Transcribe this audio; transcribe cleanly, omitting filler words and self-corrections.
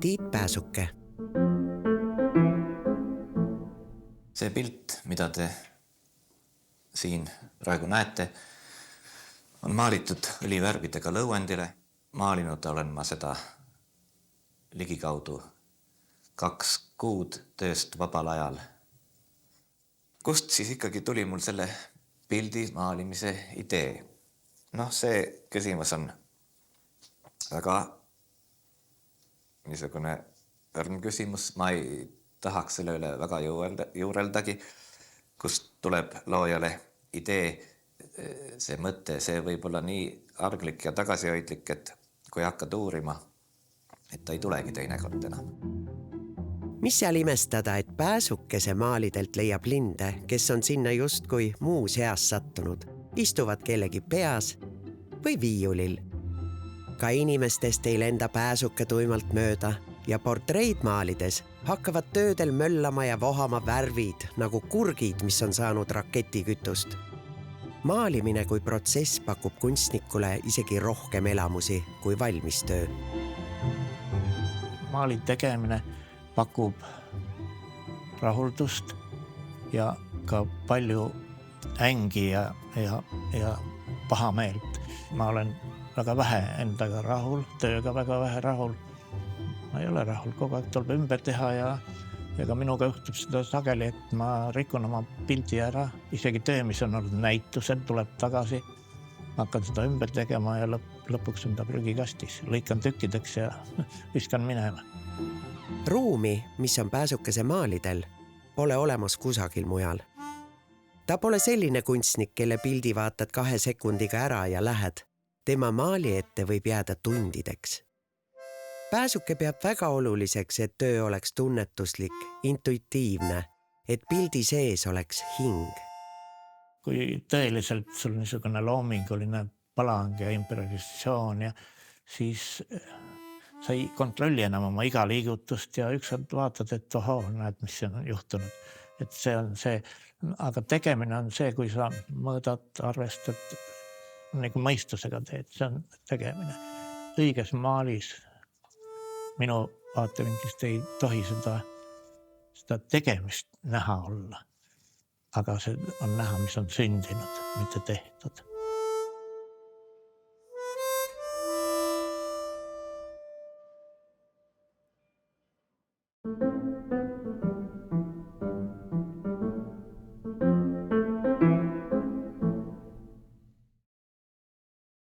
Tiit Pääsuke. See pilt, mida te siin praegu näete, on maalitud õlivärvidega lõuendile. Maalinud olen ma seda ligikaudu 2 kuud tööst vabal ajal. Kust siis ikkagi tuli mul selle pildi maalimise idee? See küsimus on väga niisugune õrn küsimus. Ma ei tahaks selle üle väga juureldagi, kust tuleb loojale idee, see mõte, see võib olla nii arglik ja tagasihoidlik, et kui hakkad uurima, et ta ei tulegi teinekord enam. Mis seal imestada, et Pääsukese maalidelt leiab linde, kes on sinna justkui muus eas sattunud, istuvad kellegi peas või viiulil. Ka inimestest ei lenda Pääsuke tuimalt mööda ja portreid maalides hakkavad töödel möllama ja vohama värvid nagu kurgid, mis on saanud raketikütust. Maalimine kui protsess pakub kunstnikule isegi rohkem elamusi kui valmistöö. Maali tegemine pakub rahuldust ja ka palju ängi ja pahameelt. Ma olen väga vähe endaga rahul, tööga väga vähe rahul. Ma ei ole rahul, kogu aeg tuleb ümber teha ja ka minuga juhtub seda sageli, et ma rikun oma pildi ära. Isegi töö, mis on olnud näitusel, tuleb tagasi. Ma hakkan seda ümber tegema ja lõpuks on ta prügikastis. Lõikan tükkideks ja viskan minema. Ruumi, mis on Pääsukese maalidel, pole olemas kusagil mujal. Ta pole selline kunstnik, kelle pildi vaatad 2 sekundiga ära ja lähed. Tema maali ette võib jääda tundideks. Pääsuke peab väga oluliseks, et töö oleks tunnetuslik, intuitiivne, et pildi sees oleks hing. Kui tõeliselt sul niisugune loominguline palang ja improvisatsioon, siis sa ei kontrolli enam oma iga liigutust ja ükskord vaatad, et näed, mis on juhtunud. Et see on see, aga tegemine on see, kui sa mõõdad, arvestad, nagu mõistusega teed, see on tegemine. Õiges maalis minu vaatevinklist ei tohi seda tegemist näha olla. Aga see on näha, mis on sündinud, mitte tehtud.